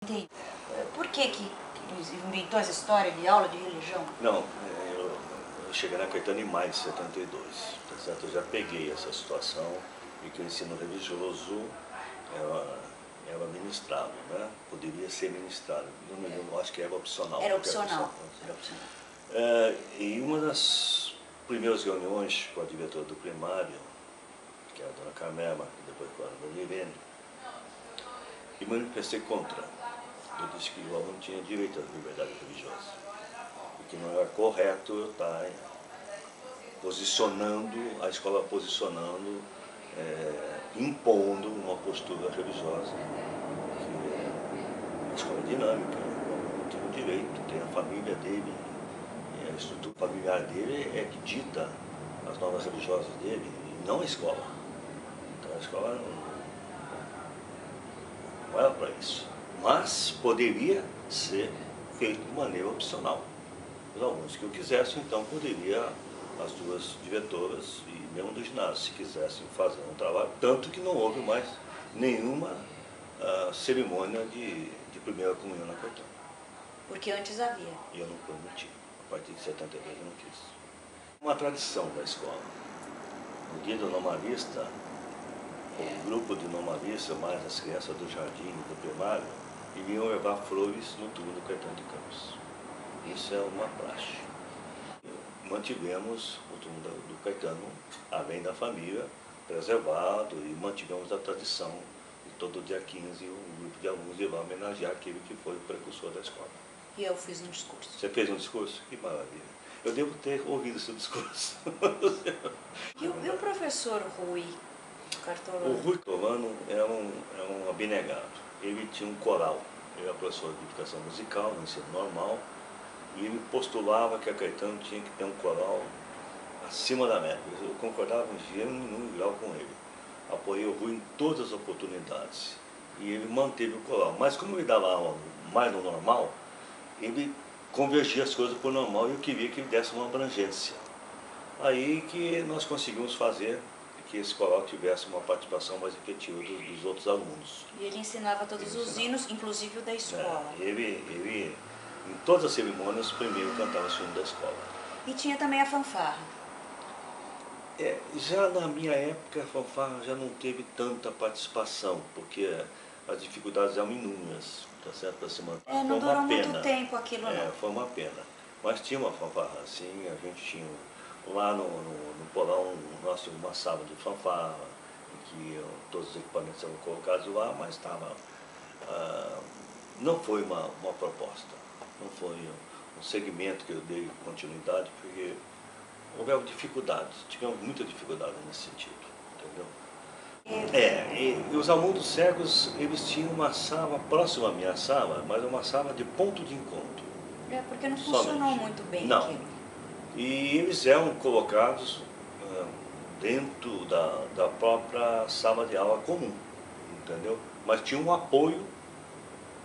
Entendi. Por que inventou essa história de aula de religião? Não, eu cheguei na Caetano em maio de 72, tá certo? Eu já peguei essa situação e que o ensino religioso era ministrado, né? Poderia ser ministrado. Eu acho que era opcional. Era opcional. Era opcional. E uma das primeiras reuniões com a diretora do primário, que era a dona Carmela, que depois foi a dona Irene, e manifestei contra. Eu disse que o aluno tinha direito à liberdade religiosa e que não era correto eu estar a escola posicionando, impondo uma postura religiosa, que é uma escola dinâmica, o aluno tem o direito, tem a família dele, e a estrutura familiar dele é que dita as normas religiosas dele, e não a escola. Então a escola não era para isso. Mas poderia ser feito de maneira opcional. Os alunos que o quisessem, então, poderia, as duas diretoras e mesmo do ginásio, se quisessem fazer um trabalho, tanto que não houve mais nenhuma cerimônia de primeira comunhão na Caetano. Porque antes havia. E eu não permiti. A partir de 72 eu não quis. Uma tradição da escola. No dia do nomalista, o grupo de normalistas, mais as crianças do jardim, do primário, iriam levar flores no túmulo do Caetano de Campos. Isso é uma praxe. Mantivemos o túmulo do Caetano, além da família, preservado, e mantivemos a tradição de todo dia 15 um grupo de alunos ir lá homenagear aquele que foi o precursor da escola. E eu fiz um discurso. Você fez um discurso? Que maravilha. Eu devo ter ouvido seu discurso. E o professor Rui Cartolano? O Rui Cartolano é um abnegado. Ele tinha um coral. Ele era professor de educação musical, no ensino normal, e ele postulava que a Caetano tinha que ter um coral acima da média. Eu concordava em gênero e grau com ele. Apoiei o Rui em todas as oportunidades. E ele manteve o coral. Mas como ele dava aula mais no normal, ele convergia as coisas para o normal e eu queria que ele desse uma abrangência. Aí que nós conseguimos fazer que esse coral tivesse uma participação mais efetiva dos outros alunos. E ele ensinava todos os hinos, inclusive o da escola. Ele, em todas as cerimônias, primeiro cantava o hino da escola. E tinha também a fanfarra. Já na minha época, a fanfarra já não teve tanta participação, porque as dificuldades eram inúmeras, tá certo, para se manter. Não durou muito tempo aquilo, não. Foi uma pena. Mas tinha uma fanfarra, assim, a gente tinha lá no porão, nós tínhamos uma sala de fanfarra, em que todos os equipamentos eram colocados lá, mas estava... não foi uma proposta, não foi um segmento que eu dei continuidade, porque houve dificuldades, tivemos muita dificuldade nesse sentido, entendeu? E os alunos cegos, eles tinham uma sala próxima à minha sala, mas uma sala de ponto de encontro. Porque não funcionou muito bem aquilo. E eles eram colocados dentro da própria sala de aula comum, entendeu? Mas tinha um apoio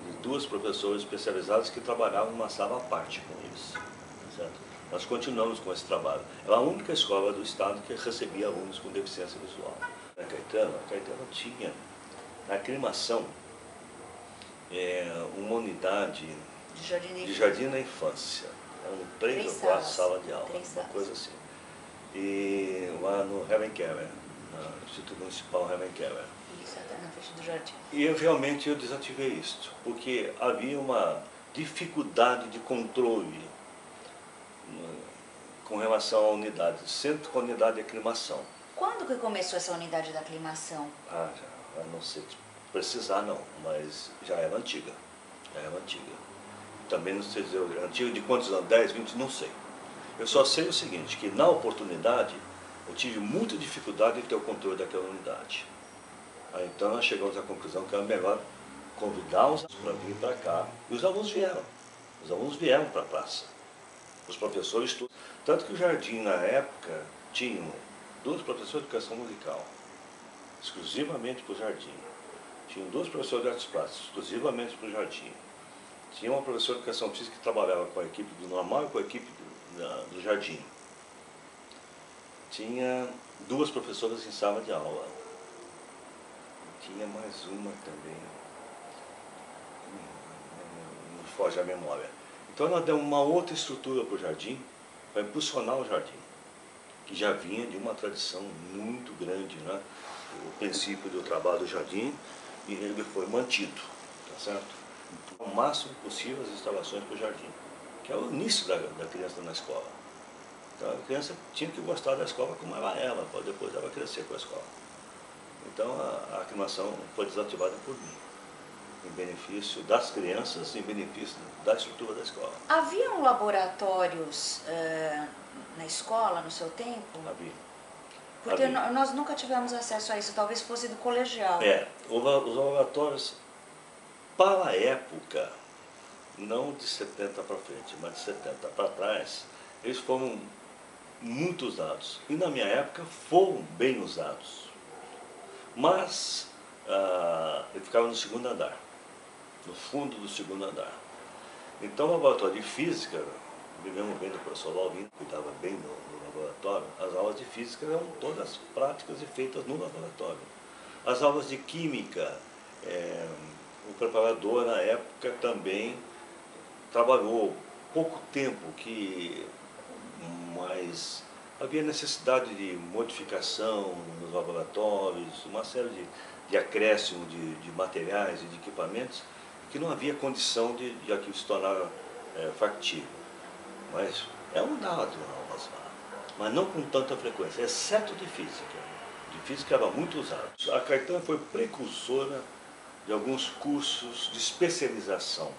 de duas professoras especializadas que trabalhavam numa sala à parte com eles, certo? Nós continuamos com esse trabalho. Era a única escola do estado que recebia alunos com deficiência visual. A Caetano tinha, na aclimação, uma unidade de jardim da infância. Eram 3 ou 4 salas de aula, uma coisa assim. E lá no Hellenkeller, no Instituto Municipal Hellenkeller. Isso, até na frente do jardim. E eu desativei isso, porque havia uma dificuldade de controle com relação à unidade, sempre com a unidade de aclimação. Quando que começou essa unidade da aclimação? Já não sei precisar não, mas já era antiga. Também não sei dizer, antiga de quantos anos, 10, 20, não sei. Eu só sei o seguinte, que na oportunidade eu tive muita dificuldade em ter o controle daquela unidade. Aí então nós chegamos à conclusão que era melhor convidá-los para vir para cá. E os alunos vieram para a praça. Os professores, tudo. Tanto que o jardim na época tinha 2 professores de educação musical, exclusivamente para o jardim. Tinham 2 professores de artes plásticas, exclusivamente para o jardim. Tinha uma professora de educação física que trabalhava com a equipe do normal e com a equipe do jardim. Tinha 2 professoras em sala de aula. Tinha mais uma também. foge à memória. Então nós demos uma outra estrutura para o jardim, para impulsionar o jardim, que já vinha de uma tradição muito grande, né? O princípio do trabalho do jardim, e ele foi mantido, tá certo? Então, o máximo possível as instalações para o jardim, que é o início da criança na escola. Então a criança tinha que gostar da escola como ela, para depois ela crescer com a escola. Então a aclimação foi desativada por mim, em benefício das crianças, em benefício da estrutura da escola. Haviam laboratórios na escola, no seu tempo? Havia. Porque nós nunca tivemos acesso a isso, talvez fosse do colegial. Os laboratórios, para a época, não de 70 para frente, mas de 70 para trás, eles foram muito usados. E na minha época foram bem usados. Mas ele ficava no segundo andar, no fundo do segundo andar. Então o laboratório de física, vivemos bem do professor Laurino, cuidava bem do laboratório. As aulas de física eram todas práticas e feitas no laboratório. As aulas de química, o preparador na época também trabalhou pouco tempo, mas havia necessidade de modificação nos laboratórios, uma série de acréscimo de materiais e de equipamentos, que não havia condição de aquilo se tornar factível. Mas é um dado aulas lá, mas não com tanta frequência, exceto de física. De física era muito usado. A Caetano foi precursora de alguns cursos de especialização,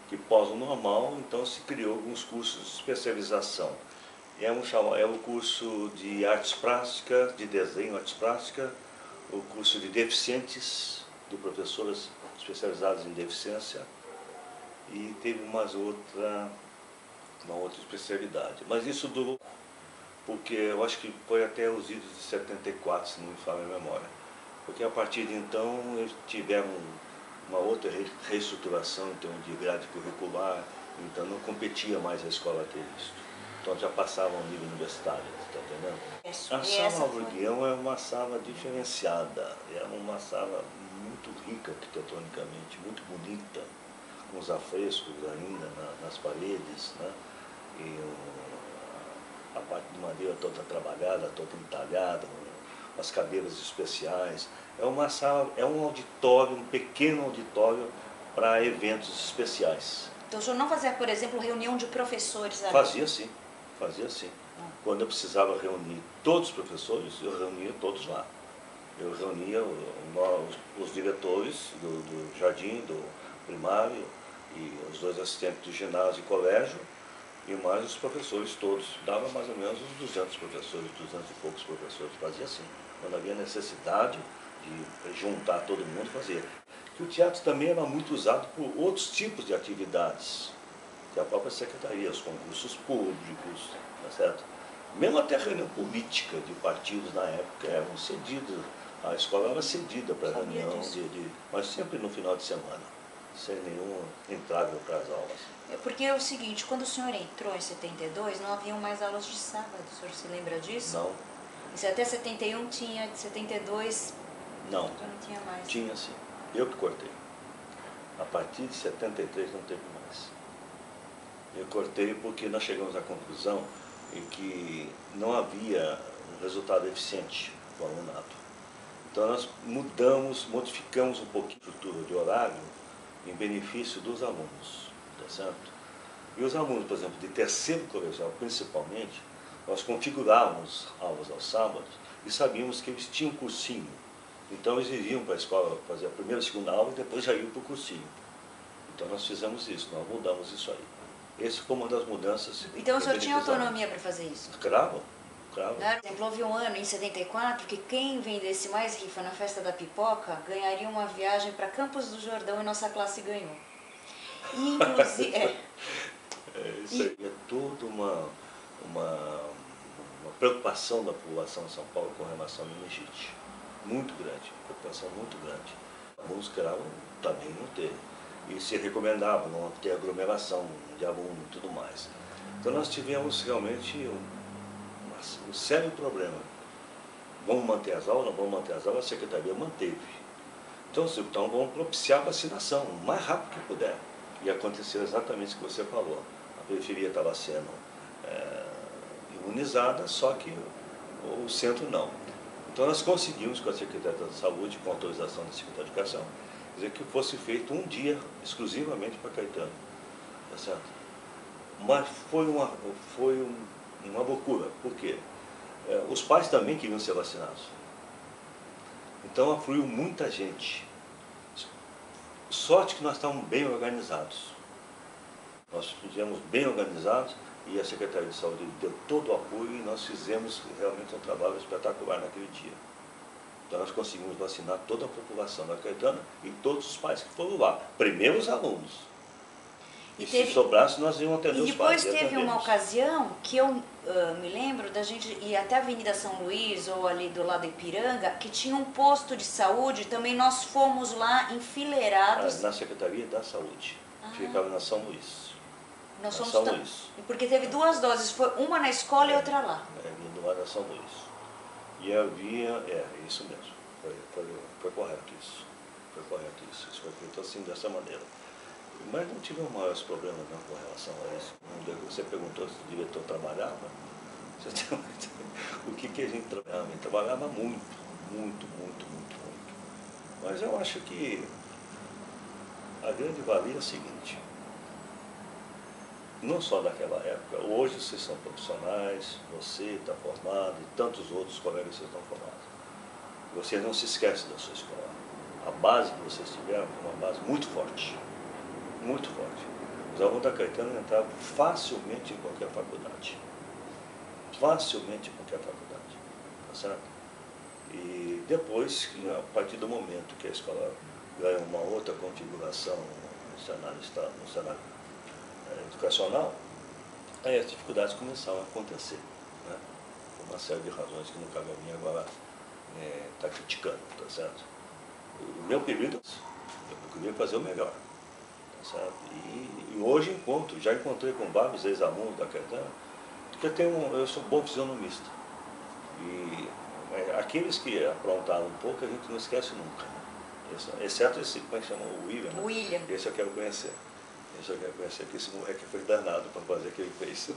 que pós o normal, então se criou alguns cursos de especialização. É o curso de artes plásticas, de desenho, artes plásticas, o curso de deficientes, de professoras especializadas em deficiência, e teve uma outra especialidade. Mas isso durou, porque eu acho que foi até os idos de 74, se não me falha a memória. Porque a partir de então eles tiveram uma outra reestruturação em termos de grade curricular, então não competia mais a escola ter isso. Então já passava ao nível universitário, está entendendo? A sala Alberguião é uma sala diferenciada, é uma sala muito rica arquitetonicamente, muito bonita, com os afrescos ainda nas paredes, né? E a parte de madeira toda trabalhada, toda entalhada, as cadeiras especiais. É uma sala, é um auditório, um pequeno auditório para eventos especiais. Então o senhor não fazia, por exemplo, reunião de professores ali? Fazia sim, fazia sim. Quando eu precisava reunir todos os professores, eu reunia todos lá. Eu reunia os diretores do jardim, do primário, e os 2 assistentes do ginásio e colégio, e mais os professores todos. Dava mais ou menos uns 200 professores, 200 e poucos professores, fazia assim. Quando havia necessidade de juntar todo mundo, fazia. Que o teatro também era muito usado por outros tipos de atividades, que a própria secretaria, os concursos públicos, tá certo? Mesmo até a reunião política de partidos na época eram cedidos, a escola era cedida para reunião, mas sempre no final de semana, sem nenhum entrave para as aulas. Porque é o seguinte, quando o senhor entrou em 72, não haviam mais aulas de sábado, o senhor se lembra disso? Não. E até 71 tinha, de 72 não. Já não tinha mais? Tinha sim, eu que cortei. A partir de 73 não teve mais. Eu cortei porque nós chegamos à conclusão em que não havia um resultado eficiente do alunado. Então nós modificamos um pouquinho a estrutura de horário em benefício dos alunos, tá certo? E os alunos, por exemplo, de terceiro colegial, principalmente, nós configurávamos aulas aos sábados e sabíamos que eles tinham cursinho. Então eles iriam para a escola fazer a primeira e segunda aula e depois já iam para o cursinho. Então nós fizemos isso, nós mudamos isso aí. Esse foi uma das mudanças. Então o senhor tinha autonomia para fazer isso? Claro. Por exemplo, houve um ano, em 74, que quem vendesse mais rifa na festa da pipoca ganharia uma viagem para Campos do Jordão e nossa classe ganhou. E, inclusive... Isso aí é toda uma preocupação da população de São Paulo com relação à meningite. Muito grande, preocupação muito grande. A música era também não ter. E se recomendava não ter aglomeração de aluno e tudo mais. Então nós tivemos realmente um sério problema. Vamos manter as aulas? Não vamos manter as aulas? A secretaria manteve. Então vamos propiciar a vacinação o mais rápido que puder. E aconteceu exatamente o que você falou. A periferia estava sendo imunizada, só que o centro não. Então nós conseguimos com a Secretaria da Saúde, com a autorização da Secretaria da Educação, dizer que fosse feito um dia exclusivamente para Caetano. Tá certo? Mas foi uma loucura. Por quê? Os pais também queriam ser vacinados. Então afluiu muita gente. Sorte que nós estávamos bem organizados. Nós estivemos bem organizados e a Secretaria de Saúde deu todo o apoio e nós fizemos realmente um trabalho espetacular naquele dia. Então nós conseguimos vacinar toda a população da Caetano e todos os pais que foram lá. Primeiro os alunos. E se sobrasse, nós íamos atender os pais. E depois teve uma ocasião que eu me lembro da gente ir até a Avenida São Luís ou ali do lado do Ipiranga, que tinha um posto de saúde, também nós fomos lá enfileirados. Na Secretaria da Saúde. Ficava na São Luís. Nós fomos São Luís. Porque teve 2 doses, foi uma na escola e outra lá. Do lado da São Luís. E havia, isso mesmo, foi correto isso. Foi correto isso. Isso foi feito assim, dessa maneira. Mas não tivemos maiores problemas não, com relação a isso. Você perguntou se o diretor trabalhava. O que a gente trabalhava? A gente trabalhava muito. Mas eu acho que a grande valia é o seguinte. Não só daquela época, hoje vocês são profissionais, você está formado e tantos outros colegas que vocês estão formados. Vocês não se esquecem da sua escola. A base que vocês tiveram é uma base muito forte. Muito forte. Os alunos da Caetano entravam facilmente em qualquer faculdade. Facilmente em qualquer faculdade. Tá certo? E depois, a partir do momento que a escola ganha uma outra configuração no cenário educacional, aí as dificuldades começaram a acontecer. Né? Por uma série de razões que não cabe a mim agora estar criticando. Tá certo? O meu período, eu queria fazer o melhor. Sabe? E hoje já encontrei com vários ex-alunos da Caetano, porque eu sou um bom fisionomista. E aqueles que aprontaram um pouco, a gente não esquece nunca. Né? Exceto esse, como é que chama? O William. Né? William. Esse eu quero conhecer. Esse eu quero conhecer, porque esse moleque foi danado para fazer o que ele fez.